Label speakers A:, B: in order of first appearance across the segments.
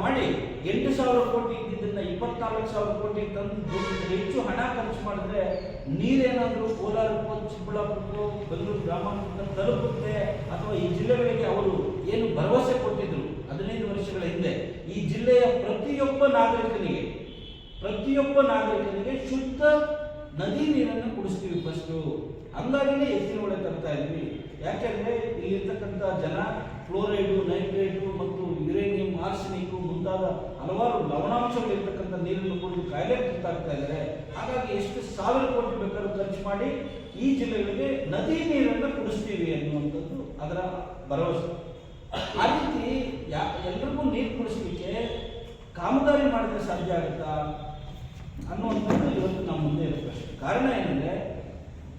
A: ಮಾಡಿ 8,000 ಕೋಟಿ ಇದ್ದಿದ್ದನ್ನ 24,000 ಕೋಟಿ ತಂದು ಹೆಚ್ಚು ಹಣ ಖರ್ಚು ಮಾಡಿದ್ರೆ ನೀರೇನಾದರೂ ಕೋಲಾರಕ್ಕೋ ಚಿಕ್ಕಬಳ್ಳಾಪುರಕ್ಕೋ ಬೆಂಗಳೂರು ಗ್ರಾಮಾಂತರ ತಲುಪುತ್ತೆ ಅಥವಾ ಈ ಜಿಲ್ಲೆಗಳಿಗೆ ಅವರು ಏನು ಭರವಸೆ ಕೊಟ್ಟಿದ್ರು 15 ವರ್ಷಗಳ ಹಿಂದೆ ಈ ಜಿಲ್ಲೆಯ ಪ್ರತಿಯೊಬ್ಬ ನಾಗರಿಕನಿಗೆ ಶುದ್ಧ ನದಿ ನೀರನ್ನು ಕುಡಿಸ್ತೀವಿ ಫಸ್ಟು. ಹಂಗಾಗಿನೇ ಎತ್ತಿನಹೊಳೆ ತರ್ತಾ ಇದ್ವಿ. ಯಾಕೆಂದ್ರೆ ಇಲ್ಲಿರ್ತಕ್ಕಂಥ ಜನ ಫ್ಲೋರೈಡು, ನೈಟ್ರೇಟು ಮತ್ತು ಯುರೇನಿಯಂ, ಆರ್ಸೆನಿಕ್ ಮುಂತಾದ ಹಲವಾರು ಲವಣಾಂಶಗಳಿರ್ತಕ್ಕಂಥ ನೀರನ್ನು ಕುಡಿದು ಕಾಯಿಲೆ ತುತ್ತಾಗ್ತಾ ಇದ್ದಾರೆ. ಹಾಗಾಗಿ ಎಷ್ಟು 1,000 ಕೋಟಿ ಬೇಕಾದ್ರೂ ಖರ್ಚು ಮಾಡಿ ಈ ಜಿಲ್ಲೆಗಳಿಗೆ ನದಿ ನೀರನ್ನು ಕುಡಿಸ್ತೀವಿ ಅನ್ನುವಂಥದ್ದು ಅದರ ಭರವಸೆ. ಆ ರೀತಿ ಎಲ್ರಿಗೂ ನೀರು ಕುಡಿಸ್ಲಿಕ್ಕೆ ಕಾಮಗಾರಿ ಮಾಡಿದ್ರೆ ಸಾಧ್ಯ ಆಗುತ್ತಾ ಅನ್ನುವಂಥದ್ದು ಇವತ್ತು ನಮ್ಮ ಮುಂದೆ ಇರೋ ಪ್ರಶ್ನೆ. ಕಾರಣ ಏನಂದರೆ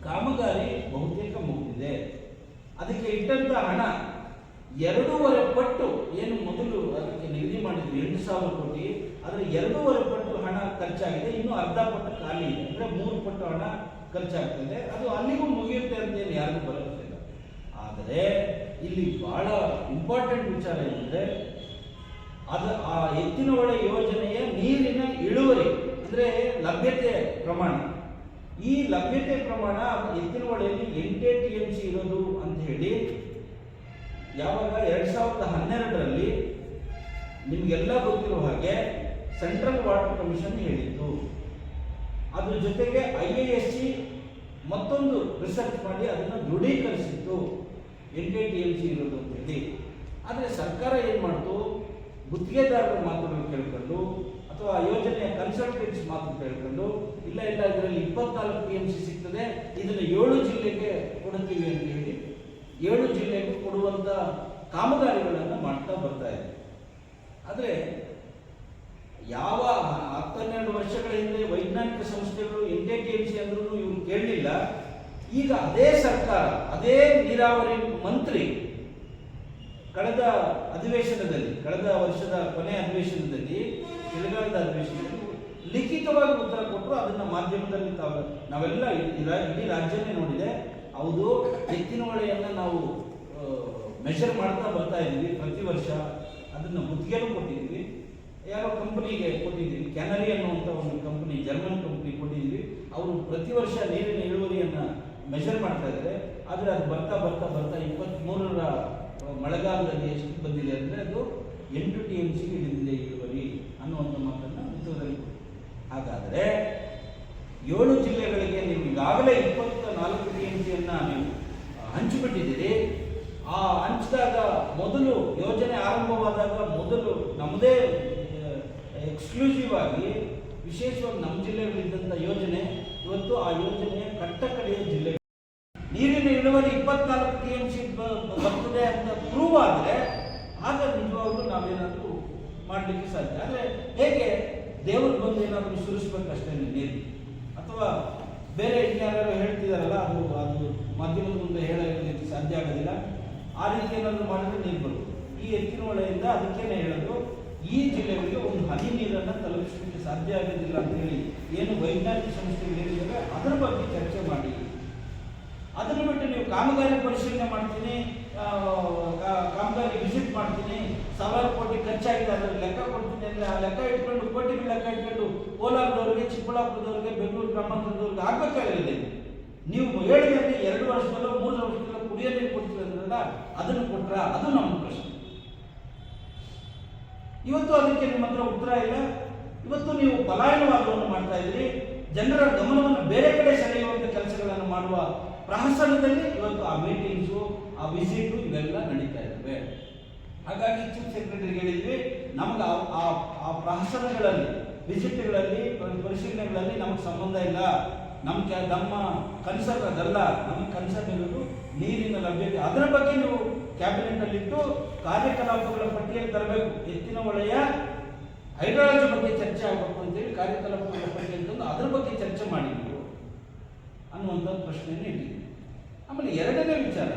A: ಕಾಮಗಾರಿ ಬಹುತೇಕ ಮುಗಿದಿದೆ. ಅದಕ್ಕೆ ಇಟ್ಟಂಥ ಹಣ 2.5 ಪಟ್ಟು ಏನು ಮೊದಲು ಅದಕ್ಕೆ ನಿಗದಿ ಮಾಡಿದ್ವಿ 8,000 ಕೋಟಿ, ಅದರ 2.5 ಪಟ್ಟು ಹಣ ಖರ್ಚಾಗಿದೆ. ಇನ್ನು ಅರ್ಧ ಪಟ್ಟು ಖಾಲಿ ಇದೆ, ಅಂದರೆ 3 ಪಟ್ಟು ಹಣ ಖರ್ಚಾಗ್ತದೆ. ಅದು ಅಲ್ಲಿಗೂ ಮುಗಿಯುತ್ತೆ ಅಂತ ಏನು ಯಾರಿಗೂ ಬರೋದಿಲ್ಲ. ಆದರೆ ಇಲ್ಲಿ ಬಹಳ ಇಂಪಾರ್ಟೆಂಟ್ ವಿಚಾರ ಏನಂದರೆ ಆ ಎತ್ತಿನಹೊಳೆ ಯೋಜನೆಯ ನೀರಿನ ಇಳುವರಿ ಅಂದರೆ ಲಭ್ಯತೆ ಪ್ರಮಾಣ. ಈ ಲಭ್ಯತೆ ಪ್ರಮಾಣ ಎತ್ತಿನಹೊಳೆಯಲ್ಲಿ 8 TMC ಇರೋದು ಅಂತ ಹೇಳಿ ಯಾವಾಗ 2012ರಲ್ಲಿ ನಿಮಗೆಲ್ಲ ಗೊತ್ತಿರೋ ಹಾಗೆ ಸೆಂಟ್ರಲ್ ವಾಟರ್ ಕಮಿಷನ್ ಹೇಳಿತ್ತು. ಅದ್ರ ಜೊತೆಗೆ IISc ಮತ್ತೊಂದು ರಿಸರ್ಚ್ ಮಾಡಿ ಅದನ್ನು ದೃಢೀಕರಿಸಿತ್ತು 8 TMC ಇರೋದು ಅಂತ ಹೇಳಿ. ಆದರೆ ಸರ್ಕಾರ ಏನು ಮಾಡ್ತು, ಗುತ್ತಿಗೆದಾರರ ಮಾತುಗಳು ಕೇಳ್ಕೊಂಡು ಅಥವಾ ಯೋಜನೆಯ ಕನ್ಸಲ್ಟೆಂಟ್ಸ್ ಮಾತು ಕೇಳ್ಕೊಂಡು ಇಲ್ಲ ಇದರಲ್ಲಿ 24 TMC ಸಿಗ್ತದೆ, ಇದನ್ನು 7 ಜಿಲ್ಲೆಗೆ ಕೊಡ್ತೀವಿ ಅಂತ ಹೇಳಿ 7 ಜಿಲ್ಲೆಗೆ ಕೊಡುವಂಥ ಕಾಮಗಾರಿಗಳನ್ನು ಮಾಡ್ತಾ ಬರ್ತಾ ಇದೆ. ಆದರೆ ಯಾವ 10-12 ವರ್ಷಗಳ ಹಿಂದೆ ವೈಜ್ಞಾನಿಕ ಸಂಸ್ಥೆಗಳು 8 TMC ಅಂದ್ರೂ ಇವರು ಕೇಳಲಿಲ್ಲ. ಈಗ ಅದೇ ಸರ್ಕಾರ, ಅದೇ ನೀರಾವರಿ ಮಂತ್ರಿ ಕಳೆದ ವರ್ಷದ ಕೊನೆಯ ಅಧಿವೇಶನದಲ್ಲಿ, ಚಳಿಗಾಲದ ಅಧಿವೇಶನದಲ್ಲಿ ಲಿಖಿತವಾಗಿ ಉತ್ತರ ಕೊಟ್ಟರು. ಅದನ್ನು ಮಾಧ್ಯಮದಲ್ಲಿ ನಾವೆಲ್ಲ ಇಡೀ ರಾಜ್ಯನೇ ನೋಡಿದೆ. ಹೌದು, ಎತ್ತಿನಹೊಳೆಯನ್ನು ನಾವು ಮೆಷರ್ ಮಾಡ್ತಾ ಬರ್ತಾ ಇದ್ದೀವಿ. ಪ್ರತಿ ವರ್ಷ ಅದನ್ನು ಗುತ್ತಿಗೆನೂ ಕೊಟ್ಟಿದ್ದೀವಿ. ಯಾರೋ ಕಂಪನಿಗೆ ಕೊಟ್ಟಿದ್ದೀವಿ, ಕ್ಯಾನರಿ ಅನ್ನುವಂಥ ಒಂದು ಕಂಪನಿ, ಜರ್ಮನ್ ಕಂಪನಿ ಕೊಟ್ಟಿದ್ದೀವಿ. ಅವರು ಪ್ರತಿ ವರ್ಷ ನೀರಿನ ಇಳುವರಿಯನ್ನು ಮೆಷರ್ ಮಾಡ್ತಾ ಇದ್ದಾರೆ. ಆದರೆ ಅದು ಬರ್ತಾ 23ರ ಮಳೆಗಾಲದಲ್ಲಿ ಎಷ್ಟು ಬಂದಿದೆ ಅಂದರೆ ಅದು 8 TMC ಇಳಿದಿದೆ ಇಳುವರಿ ಅನ್ನುವಂಥ ಮಾತನ್ನು ಉತ್ತರದಲ್ಲಿ. ಹಾಗಾದರೆ 7 ಜಿಲ್ಲೆಗಳಿಗೆ ನೀವು ಈಗಾಗಲೇ 24 TMCಯನ್ನು ನೀವು ಹಂಚಿಬಿಟ್ಟಿದ್ದೀರಿ. ಆ ಹಂಚಿದಾಗ ಮೊದಲು ಯೋಜನೆ ಆರಂಭವಾದಾಗ ಮೊದಲು ನಮ್ಮದೇ ಎಕ್ಸ್ಕ್ಲೂಸಿವ್ ಆಗಿ ವಿಶೇಷವಾಗಿ ನಮ್ಮ ಜಿಲ್ಲೆಗಳಿದ್ದಂಥ ಯೋಜನೆ ಇವತ್ತು ಆ ಯೋಜನೆಯ ಕಟ್ಟಕಡೆಯ ಜಿಲ್ಲೆ ನೀರಿನ ಇಳುವರಿ 24 TMC ಬರ್ತದೆ ಅಂತ ಪ್ರೂವ್ ಆದರೆ ಆಗ ನಿಜವಾಗ್ಲೂ ನಾವೇನಾದರೂ ಮಾಡಲಿಕ್ಕೆ ಸಾಧ್ಯ. ಆದರೆ ಹೇಗೆ ದೇವರು ಬಂದು ಏನಾದರೂ ಸುರಿಸ್ಬೇಕಷ್ಟೇ ನೀರು, ಅಥವಾ ಬೇರೆ ಇನ್ಯಾರು ಹೇಳ್ತಿದಾರಲ್ಲ ಅದು ಮಾಧ್ಯಮದ ಮುಂದೆ ಹೇಳಲಿಕ್ಕೆ ಸಾಧ್ಯ ಆಗೋದಿಲ್ಲ. ಆ ರೀತಿ ಏನಾದರೂ ಮಾಡಿದ್ರೆ ನೀರು ಬರುತ್ತೆ. ಈ ಎತ್ತಿನಹೊಳೆಯಿಂದ ಅದಕ್ಕೇನೆ ಹೇಳೋದು, ಈ ಜಿಲ್ಲೆಗಳಿಗೆ ಒಂದು ಹನಿ ನೀರನ್ನು ತಲುಪಿಸಲಿಕ್ಕೆ ಸಾಧ್ಯ ಆಗೋದಿಲ್ಲ ಅಂತ ಹೇಳಿ ಏನು ವೈಜ್ಞಾನಿಕ ಸಂಸ್ಥೆಗಳು ಹೇಳಿದರೆ ಅದರ ಬಗ್ಗೆ ಚರ್ಚೆ ಮಾಡಿ. ಅದನ್ನು ಬಿಟ್ಟು ನೀವು ಕಾಮಗಾರಿ ಪರಿಶೀಲನೆ ಮಾಡ್ತೀನಿ, ಕಾಮಗಾರಿ ವಿಸಿಟ್ ಮಾಡ್ತೀನಿ, 1,000 ಕೋಟಿ ಖರ್ಚಾಗಿದೆ ಅದರಲ್ಲಿ ಲೆಕ್ಕ ಕೊಡ್ತೀನಿ ಅಂದರೆ ಆ ಲೆಕ್ಕ ಇಟ್ಕೊಂಡು ಕೋಟಿಗಳ ಲೆಕ್ಕ ಇಟ್ಕೊಂಡು ಕೋಲಾರದವ್ರಿಗೆ, ಚಿಕ್ಕಬಳ್ಳಾಪುರದವ್ರಿಗೆ, ಬೆಂಗಳೂರು ಗ್ರಾಮಾಂತರದವ್ರಿಗೆ ಆಗಬೇಕಾಗಿರಲಿಲ್ಲ. ನೀವು ಹೇಳಿದ್ರೆ 2 ವರ್ಷದಲ್ಲೋ 3 ವರ್ಷದಲ್ಲೋ ಕುಡಿಯೋ ನೀರು ಕೊಡ್ತೀವಿ ಅಂದ್ರಲ್ಲ, ಅದನ್ನು ಕೊಟ್ರ? ಅದು ನಮ್ಮ ಪ್ರಶ್ನೆ. ಇವತ್ತು ಅದಕ್ಕೆ ನಿಮ್ಮ ಹತ್ರ ಉತ್ತರ ಇಲ್ಲ. ಇವತ್ತು ನೀವು ಪಲಾಯನವಾದವನ್ನು ಮಾಡ್ತಾ ಇದ್ದೀರಿ. ಜನರ ಗಮನವನ್ನು ಬೇರೆ ಕಡೆ ಸೆಳೆಯುವಂಥ ಕೆಲಸಗಳನ್ನು ಮಾಡುವ ಪ್ರಹಸನದಲ್ಲಿ ಇವತ್ತು ಆ ಮೀಟಿಂಗ್ಸು, ಆ ವಿಸಿಟು ಇವೆಲ್ಲ ನಡೀತಾ ಇದ್ದಾವೆ. ಹಾಗಾಗಿ ಚೀಫ್ ಸೆಕ್ರೆಟರಿಗೆ ಹೇಳಿದ್ವಿ, ನಮ್ಗೆ ಆ ಪ್ರಹಸನಗಳಲ್ಲಿ, ವಿಸಿಟ್ಗಳಲ್ಲಿ, ಪರಿಶೀಲನೆಗಳಲ್ಲಿ ನಮಗೆ ಸಂಬಂಧ ಇಲ್ಲ. ನಮ್ಮ ಕನ್ಸರ್ನ್ ಅದಲ್ಲ. ನಮ್ಮ ಕನ್ಸರ್ನ್ ಇರೋದು ನೀರಿನ ಲಭ್ಯತೆ. ಅದರ ಬಗ್ಗೆ ನೀವು ಕ್ಯಾಬಿನೆಟಲ್ಲಿಟ್ಟು ಕಾರ್ಯಕಲಾಪಗಳ ಪಟ್ಟಿಯಲ್ಲಿ ತರಬೇಕು. ಎತ್ತಿನಹೊಳೆಯ ಹೈಡ್ರಾಲಜಿ ಬಗ್ಗೆ ಚರ್ಚೆ ಆಗಬೇಕು ಅಂತೇಳಿ ಕಾರ್ಯಕಲಾಪಗಳ ಪಟ್ಟಿಯಲ್ಲಿ ತಂದು ಅದರ ಬಗ್ಗೆ ಚರ್ಚೆ ಮಾಡಿ ನೀವು ಅನ್ನುವಂಥ ಪ್ರಶ್ನೆಯನ್ನು ಇಟ್ಟಿದ್ದೀವಿ. ಆಮೇಲೆ 2ನೇ ವಿಚಾರ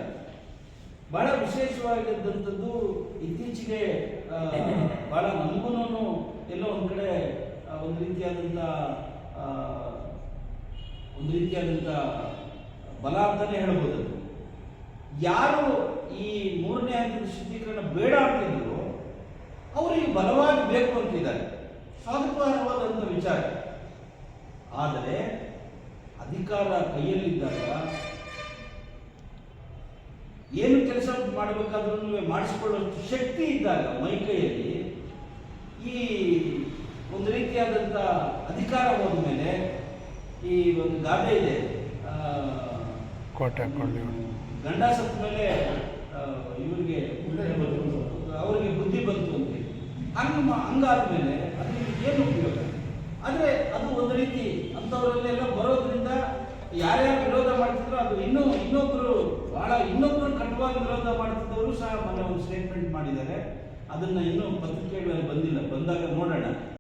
A: ಬಹಳ ವಿಶೇಷವಾಗಿದ್ದಂಥದ್ದು, ಇತ್ತೀಚೆಗೆ ಬಹಳ ನಮಗೂ ಎಲ್ಲೋ ಒಂದು ಕಡೆ ಒಂದು ರೀತಿಯಾದಂಥ ಬಲ ಅಂತಲೇ ಹೇಳ್ಬೋದು. ಯಾರು ಈ 3ನೇ ಹಂತದ ಶುದ್ಧೀಕರಣ ಬೇಡ ಅಂತಿದ್ರು ಅವರು ಈ ಬಲವಾಗಿ ಬೇಕು ಅಂತಿದ್ದಾರೆ, ಸ್ವಾಗತಾರ್ಹವಾದಂಥ ವಿಚಾರ. ಆದರೆ ಅಧಿಕಾರ ಕೈಯಲ್ಲಿದ್ದಾಗ ಏನು ಕೆಲಸ ಮಾಡಬೇಕಾದ್ರೂ ಮಾಡಿಸಿಕೊಳ್ಳುವಷ್ಟು ಶಕ್ತಿ ಇದ್ದಾಗ ಮೈ ಕೈಯಲ್ಲಿ ಈ ಒಂದು ರೀತಿಯಾದಂಥ ಅಧಿಕಾರ ಹೋದ ಮೇಲೆ ಈ ಒಂದು ಗಾದೆ ಇದೆ, ಗಂಡ ಸತ್ತ ಮೇಲೆ ಇವರಿಗೆ ಅವರಿಗೆ ಬುದ್ಧಿ ಬಂತು ಅಂತ ಹಂಗಾದ ಮೇಲೆ ಅದು ಏನು ಉಪಯೋಗ? ಆದರೆ ಅದು ಒಂದು ರೀತಿ ಅಂಥವರಲ್ಲೆಲ್ಲ ಬರೋದ್ರಿಂದ ಯಾರ್ಯಾರು ವಿರೋಧ ಮಾಡ್ತಿದ್ರು ಅದು ಇನ್ನೊಬ್ಬರು ಕಟುವಾಗಿ ವಿರೋಧ ಮಾಡ್ತಿದ್ದವರು ಸಹ ಮೊನ್ನೆ ಒಂದು ಸ್ಟೇಟ್ಮೆಂಟ್ ಮಾಡಿದ್ದಾರೆ. ಅದನ್ನು ಇನ್ನೂ ಪತ್ರಿಕೆಗಳಲ್ಲಿ ಬಂದಿಲ್ಲ, ಬಂದಾಗ ನೋಡೋಣ.